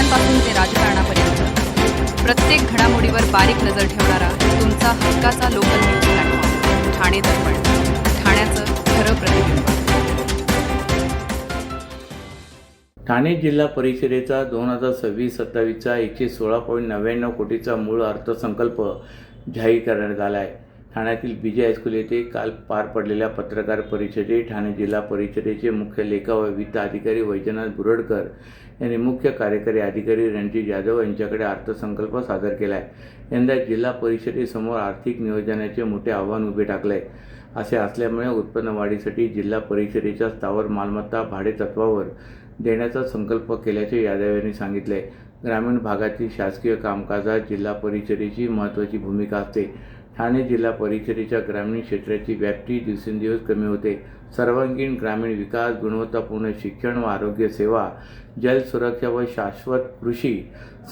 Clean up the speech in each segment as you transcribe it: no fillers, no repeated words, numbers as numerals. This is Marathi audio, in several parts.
घडामोडींपासून ते राजकारणापर्यंत प्रत्येक घडामोडीवर बारीक नजर ठेवणारा तुमचा हक्काचा लोकल न्यूज प्लॅटफॉर्म ठाणे दर्पण, ठाण्याचं खरं प्रतिबिंब। ठाणे जिल्हा परिषदेचा 2026-27चा 116.99 कोटीचा मूळ अर्थसंकल्प जाहीर करण्यात आला आहे। ठाण्यातील बीजे हायस्कूल येथे काल पार पडलेल्या पत्रकार परिषदेत ठाणे जिल्हा परिषदेचे मुख्य लेखा व वित्त अधिकारी वैजनाथ बुरडकर यांनी मुख्य कार्यकारी अधिकारी रणजित यादव यांच्याकडे अर्थसंकल्प सादर केला आहे। यंदा जिल्हा परिषदेसमोर आर्थिक नियोजनाचे मोठे आव्हान उभे टाकले आहे। असे असल्यामुळे उत्पन्न वाढीसाठी जिल्हा परिषदेच्या स्थावर मालमत्ता भाडे तत्वावर देण्याचा संकल्प केल्याचे यादव यांनी सांगितले। ग्रामीण भागातील शासकीय कामकाजात जिल्हा परिषदेची महत्त्वाची भूमिका असते। ठाणे जिल्हा परिषदेच्या ग्रामीण क्षेत्राची व्याप्ती दिवसेंदिवस कमी होते। सर्वांगीण ग्रामीण विकास, गुणवत्तापूर्ण शिक्षण व आरोग्य सेवा, जल सुरक्षा व शाश्वत कृषी,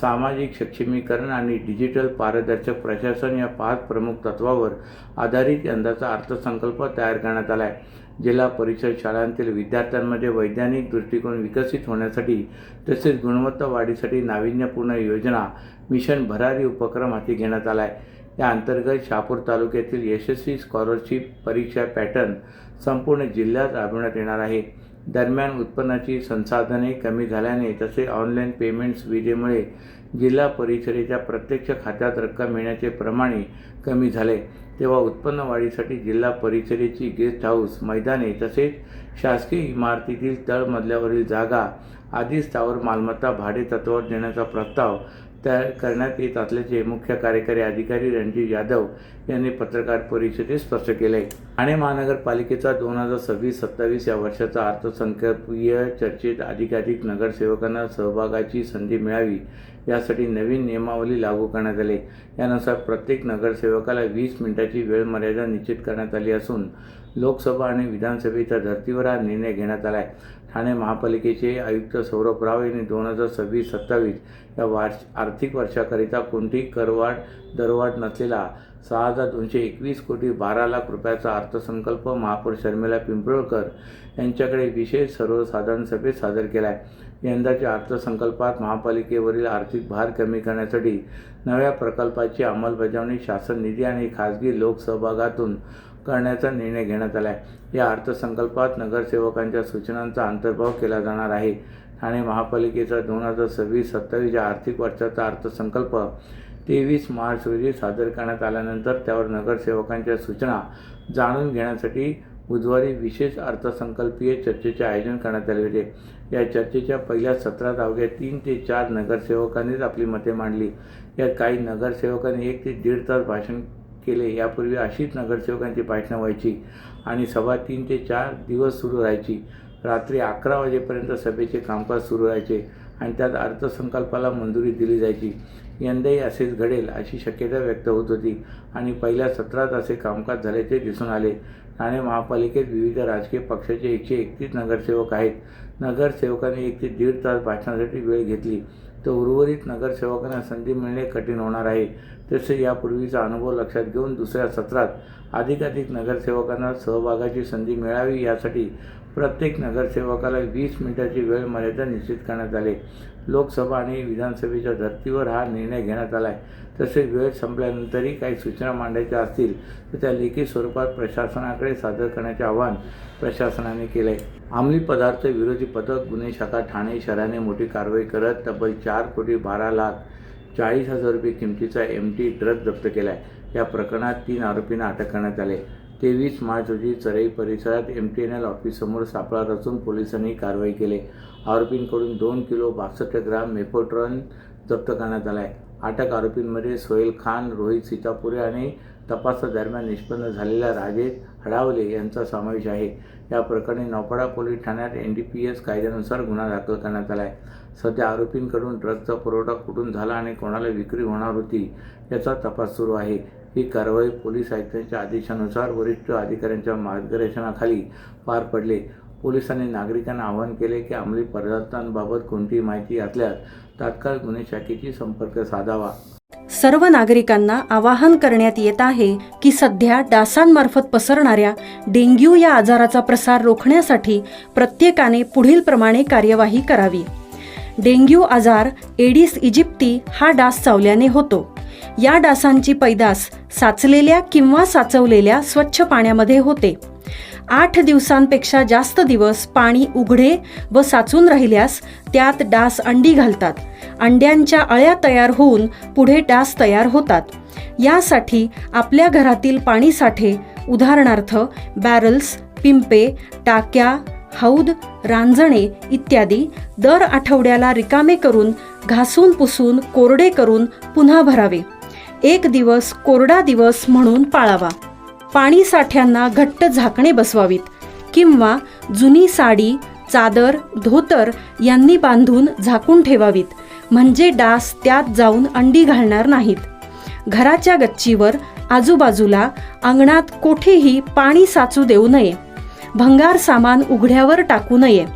सामाजिक सक्षमीकरण आणि डिजिटल पारदर्शक प्रशासन या 5 प्रमुख तत्वावर आधारित यंदाचा अर्थसंकल्प तयार करण्यात आला आहे। जिल्हा परिषद शाळांतील विद्यार्थ्यांमध्ये वैज्ञानिक दृष्टिकोन विकसित होण्यासाठी तसेच गुणवत्ता वाढीसाठी नाविन्यपूर्ण योजना मिशन भरारी उपक्रम हाती घेण्यात आला आहे। या अंतर्गत शहापूर तालुक्यातील यशस्वी स्कॉलरशिप परीक्षा पॅटर्न संपूर्ण जिल्ह्यात राबविण्यात येणार आहे। दरम्यान उत्पन्नाची संसाधने कमी झाल्याने तसे ऑनलाईन पेमेंट सुविधेमुळे जिल्हा परिषदेच्या प्रत्यक्ष खात्यात रक्कम मिळण्याचे प्रमाण कमी झाले, तेव्हा उत्पन्न वाढीसाठी जिल्हा परिषदेची गेस्ट हाऊस, मैदाने तसेच शासकीय इमारतीतील तळमजल्यावरील जागा आदी स्थावर मालमत्ता भाडे तत्वावर देण्याचा प्रस्ताव तयार करण्यात येत असल्याचे मुख्य कार्यकारी अधिकारी रणजित यादव यांनी पत्रकार परिषदेत स्पष्ट केले। ठाणे महानगरपालिकेचा 2026-27 या वर्षाचा अर्थसंकल्पीय चर्चेत अधिकाधिक नगरसेवकांना सहभागाची संधी मिळावी यासाठी नवीन नियमावली लागू करण्यात आली। यानुसार प्रत्येक नगरसेवकाला 20 मिनिटाची वेळ मर्यादा निश्चित करण्यात आली असून लोकसभा आणि विधानसभेच्या धर्तीवर हा निर्णय घेण्यात आला आहे। ठाणे महापालिकेचे आयुक्त सौरभ राव यांनी 2026-27 या आर्थिक वर्षाकरिता कोणतीही करवाढ दरवाढ नसलेला 6,221 कोटी 12 लाख रुपयाचा अर्थसंकल्प महापौर शर्मिला पिंपळकर यांच्याकडे विशेष सर्वसाधारण सभेत सादर केला आहे। यंदाच्या अर्थसंकल्पात महापालिकेवरील आर्थिक भार कमी करण्यासाठी नव्या प्रकल्पाची अंमलबजावणी शासन निधी आणि खासगी लोकसहभागातून करण्याचा निर्णय घेण्यात आला आहे। या अर्थसंकल्पात नगरसेवकांच्या सूचनांचा अंतर्भाव केला जाणार आहे। ठाणे महापालिकेचा 2026-27 या आर्थिक वर्षाचा अर्थसंकल्प 23 मार्च रोजी सादर करण्यात आल्यानंतर त्यावर नगरसेवकांच्या सूचना जाणून घेण्यासाठी बुधवारी विशेष अर्थसंकल्पीय चर्चेचे आयोजन करण्यात आले होते। या चर्चेच्या पहिल्या सत्रात अवघ्या 3 ते 4 नगरसेवकांनीच आपली मते मांडली। यात काही नगरसेवकांनी 1 ते 1.5 तास भाषण केले। यापूर्वी अशीच नगरसेवकांची भाषणं व्हायची आणि सभा 3 ते 4 दिवस सुरू राहायची। रात्री 11 वाजेपर्यंत सभेचे कामकाज सुरू राहायचे आणि त्यात अर्थसंकल्पाला मंजुरी दिली जायची। यंदाही असेच घडेल अशी शक्यता व्यक्त होत होती आणि पहिल्या सत्रात असे कामकाज झाल्याचे दिसून आले। ठाणे महापालिकेत विविध राजकीय पक्षाचे 131 नगरसेवक आहेत। नगरसेवकांनी 1 ते 1.5 तास भाषणासाठी वेळ घेतली तर उर्वरित नगरसेवकांना संधी मिळणे कठीण होणार आहे। तसे यापूर्वीचा अनुभव लक्षात घेऊन दुसऱ्या सत्रात अधिकाधिक नगरसेवकांना सहभागाची संधी मिळावी यासाठी प्रत्येक नगरसेवकाला 20 मिनिटाची वेळ मर्यादा निश्चित करण्यात आली। लोकसभा आणि विधानसभेच्या धर्तीवर हा निर्णय घेण्यात आला आहे। तसेच वेळ संपल्यानंतरही काही सूचना मांडायच्या असतील तर त्या लेखी स्वरूपात प्रशासनाकडे सादर करण्याचे आवाहन प्रशासनाने केले आहे। अंमली पदार्थ विरोधी पथक गुन्हे शाखा ठाणे शहराने मोठी कारवाई करत तब्बल 4 कोटी 12 लाख 40 हजार रुपये किमतीचा MT ड्रग जप्त केला आहे। या प्रकरणात 3 आरोपींना अटक करण्यात आले। 23 मार्च रोजी चरई परिसरात MTNL ऑफिससमोर सापळा रचून पोलिसांनी कारवाई केली। आरोपींकडून 2 किलो 62 ग्राम मेफोट्रॉन जप्त करण्यात आला आहे। अटक आरोपींमध्ये सोहेल खान, रोहित सीतापुरे आणि तपासादरम्यान निष्पन्न झालेल्या राजेश हडावले यांचा समावेश आहे। या प्रकरणी नौपाडा पोलीस ठाण्यात NDPS कायद्यानुसार गुन्हा दाखल करण्यात आला आहे। सध्या आरोपींकडून ड्रगचा पुरवठा कुठून झाला आणि कोणाला विक्री होणार होती याचा तपास सुरू आहे। ही कारवाई पोलीस आयुक्तांच्या आदेशानुसार वरिष्ठ अधिकाऱ्यांच्या मार्गदर्शनाखाली पार पडली। पोलिसांनी नागरिकांना आवाहन केले की अंमली पदार्थांबाबत कोणतीही माहिती असल्यास तात्काळ गुन्हे शाखेशी संपर्क साधावा। सर्व नागरिकांना आवाहन करण्यात येत आहे की सध्या डासांमार्फत पसरणाऱ्या डेंग्यू या आजाराचा प्रसार रोखण्यासाठी प्रत्येकाने पुढील प्रमाणे कार्यवाही करावी। डेंग्यू आजार एडिस इजिप्ती हा डास चावल्याने होतो. या डासांची पैदास साचलेल्या किंवा साचवलेल्या स्वच्छ पाण्यामध्ये होते. 8 दिवसांपेक्षा जास्त दिवस पाणी उघडे व साचून राहिल्यास त्यात डास अंडी घालतात. अंड्यांच्या अळ्या तयार होऊन पुढे डास तयार होतात. यासाठी आपल्या घरातील पाणीसाठे उदाहरणार्थ बॅरल्स, पिंपे, टाक्या, हौद, रांजणे इत्यादी दर आठवड्याला रिकामे करून घासून पुसून कोरडे करून पुन्हा भरावे. 1 दिवस कोरडा दिवस म्हणून पाळावा. पाणी साठ्यांना घट्ट झाकणे बसवावीत किंवा जुनी साडी, चादर, धोतर यांनी बांधून झाकून ठेवावीत, म्हणजे डास त्यात जाऊन अंडी घालणार नाहीत. घराच्या गच्चीवर, आजूबाजूला, अंगणात कोठेही पाणी साचू देऊ नये. भंगार सामान उघड्यावर टाकू नये.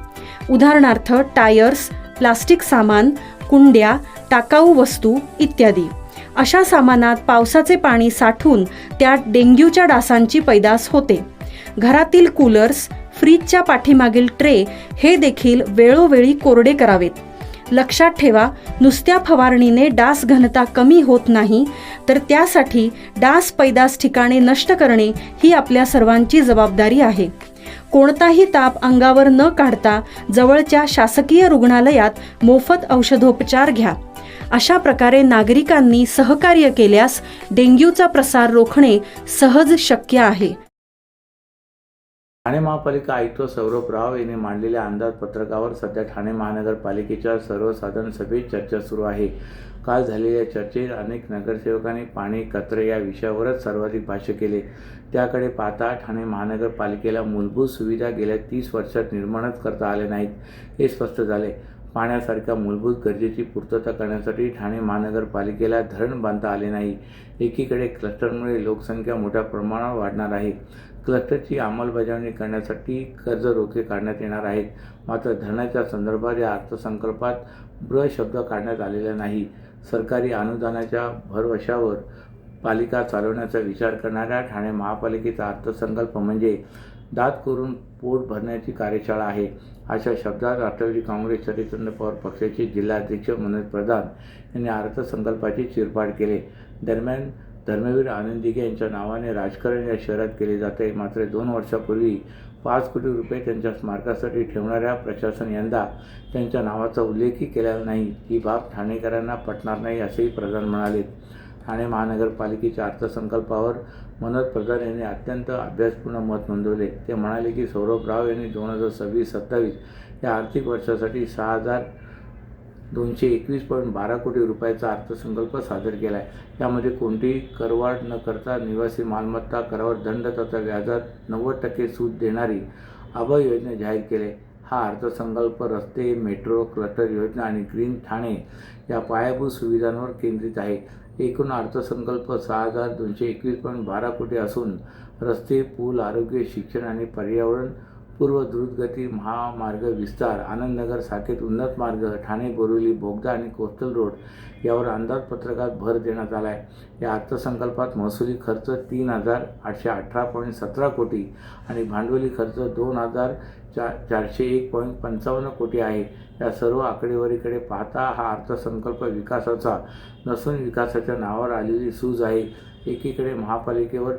उदाहरणार्थ टायर्स, प्लास्टिक सामान, कुंड्या, टाकाऊ वस्तू इत्यादी. अशा सामानात पावसाचे पाणी साठून त्यात डेंग्यूच्या डासांची पैदास होते. घरातील कूलर्स, फ्रीजच्या पाठीमागील ट्रे हे देखील वेळोवेळी कोरडे करावेत. लक्षात ठेवा, नुसत्या फवारणीने डास घनता कमी होत नाही, तर त्यासाठी डास पैदास ठिकाणे नष्ट करणे ही आपल्या सर्वांची जबाबदारी आहे. कोणताही ताप अंगावर न काढता जवळच्या शासकीय रुग्णालयात मोफत औषधोपचार घ्या. अशा प्रकारे नागरिकांनी सहकार्य केल्यास डेंग्यूचा प्रसार रोखणे सहज शक्य आहे. ठाणे महापालिका आयुक्त सौरभ राव यांनी मांडलेल्या अंदाजपत्रकावर सध्या ठाणे महानगरपालिकेच्या सर्वसाधारण सभेत चर्चा सुरू आहे. काल झालेल्या चर्चेत अनेक नगरसेवकांनी पाणी, कचरे या विषयावरच सर्वाधिक भाष्य केले. त्याकडे पाहता ठाणे महानगरपालिकेला मूलभूत सुविधा गेल्या 30 वर्षात निर्माणच करता आल्या नाहीत हे स्पष्ट झाले. पाण्यासारख्या मूलभूत गरजेची पूर्तता करण्यासाठी ठाणे महानगरपालिकेला धरण बांधता आले नाही. एकीकडे क्लस्टरमुळे लोकसंख्या मोठ्या प्रमाणावर वाढणार आहे. क्लस्टरची अंमलबजावणी करण्यासाठी कर्ज रोखे काढण्यात येणार आहेत. मात्र धरणाच्या संदर्भात या अर्थसंकल्पात ब्र शब्द काढण्यात आलेला नाही. सरकारी अनुदानाच्या भरवशावर पालिका चालवण्याचा विचार करणाऱ्या ठाणे महापालिकेचा अर्थसंकल्प म्हणजे दात करून पोट भरण्याची कार्यशाळा आहे. अशा शब्दात राष्ट्रवादी काँग्रेस शरदचंद्र पवार पक्षाचे जिल्हाध्यक्ष मनोज प्रधान यांनी अर्थसंकल्पाची चिरफाड केली. दरम्यान धर्मवीर आनंद दिघे यांच्या नावाने राजकारण या शहरात केले जाते. मात्र 2 वर्षापूर्वी 5 कोटी रुपये त्यांच्या स्मारकासाठी ठेवणाऱ्या प्रशासन यंदा त्यांच्या नावाचा उल्लेखही केलेला नाही. ही बाब ठाणेकरांना पटणार नाही असेही प्रधान म्हणाले. ठाणे महानगरपालिकेच्या अर्थसंकल्पावर मनोज प्रधान यांनी अत्यंत अभ्यासपूर्ण मत नोंदवले. ते म्हणाले की सौरभ राव यांनी 2026-27 या आर्थिक वर्षासाठी 6,221.12 कोटी रुपयाचा अर्थसंकल्प सादर केला आहे. यामध्ये कोणतीही करवाढ न करता निवासी मालमत्ता करावर दंड तथा व्याजात 90% सूट देणारी अभय योजना जाहीर केली. हा अर्थसंकल्प रस्ते, मेट्रो, क्लस्टर योजना आणि ग्रीन ठाणे या पायाभूत सुविधांवर केंद्रित आहे. एकूण अर्थसंकल्प 6,221.12 कोटी असून रस्ते, पूल, आरोग्य, शिक्षण आणि पर्यावरण पूर्व द्रुतगती महामार्ग विस्तार, आनंदनगर शाखेत उन्नत मार्ग, ठाणे बोरिवली बोगदा आणि कोस्टल रोड यावर अंदाजपत्रकात भर देण्यात आला आहे. या अर्थसंकल्पात महसुली खर्च 3,818.17 कोटी आणि भांडवली खर्च 2,401.55 कोटी आहे. या सर्व आकडेवारीकडे पाहता हा अर्थसंकल्प विकासाचा नसून विकासाच्या नावावर आलेली सूज आहे. एकीकडे महापालिकेवर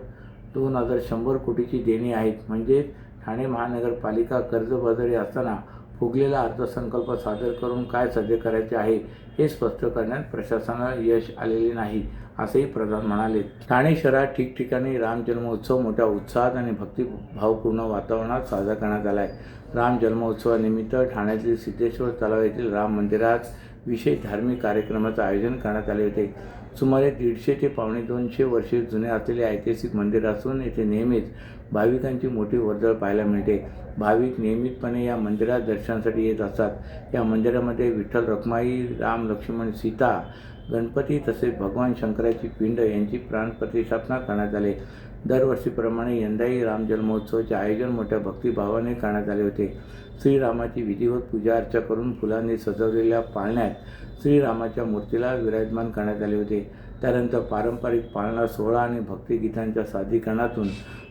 2,100 कोटीची देणी आहेत, म्हणजे ठाणे महानगरपालिका कर्जबाजारी असताना फुगलेला अर्थसंकल्प सादर करून काय साध्य करायचे आहे हे स्पष्ट करण्यात प्रशासनाला यश आलेले नाही असेही प्रधान म्हणाले. ठाणे शहरात ठिकठिकाणी राम जन्मोत्सव मोठ्या उत्साहात आणि भक्तिभावपूर्ण वातावरणात साजरा करण्यात आला आहे. राम जन्मोत्सवानिमित्त ठाण्यातील सिद्धेश्वर तलाव येथील राम मंदिरात विशेष धार्मिक कार्यक्रमाचे आयोजन करण्यात आले होते. सुमारे 150 ते 250 वर्षे जुने असलेले ऐतिहासिक मंदिर असून येथे नेहमीच भाविकांची मोठी वर्दळ पाहायला मिळते. भाविक नियमितपणे या मंदिरात दर्शनासाठी येत असतात. या मंदिरामध्ये विठ्ठल रखुमाई, राम लक्ष्मण सीता, गणपती तसेच भगवान शंकराची पिंड यांची प्राणप्रतिष्ठापना करण्यात आली. दरवर्षीप्रमाणे यंदाही राम जन्मोत्सवाचे आयोजन मोठ्या भक्तिभावाने करण्यात आले होते. श्रीरामाची विधिवत पूजा अर्चा करून फुलांनी सजवलेल्या पाळण्यात श्रीरामाच्या मूर्तीला विराजमान करण्यात आले होते. त्यानंतर पारंपरिक पाळणा सोहळा आणि भक्तिगीतांच्या सादरीकरणातून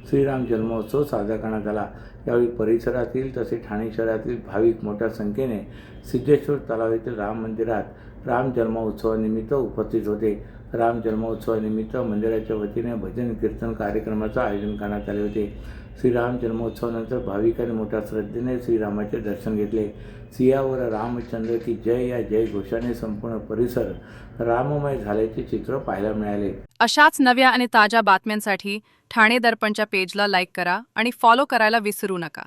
श्रीराम जन्मोत्सव साजरा करण्यात आला। यावेळी परिसरातील तसेच ठाणे शहरातील भाविक मोठ्या संख्येने सिद्धेश्वर तलाव येथील राम मंदिरात राम जन्मोत्सवानिमित्त उपस्थित होते। राम जन्मोत्सवानिमित्त मंदिराच्या वतीने भजन कीर्तन कार्यक्रमाचे आयोजन करण्यात आले होते। श्रीराम जन्मोत्सवानंतर भाविकांनी मोठ्या श्रद्धेने श्रीरामाचे दर्शन घेतले। सियावर रामचंद्र की जय या जय घोषाने संपूर्ण परिसर राममय झाल्याचे चित्र पाहायला मिळाले। अशाच नव्या आणि ताज्या बातम्यांसाठी ठाणे दर्पणच्या पेजला लाईक करा आणि फॉलो करायला विसरू नका।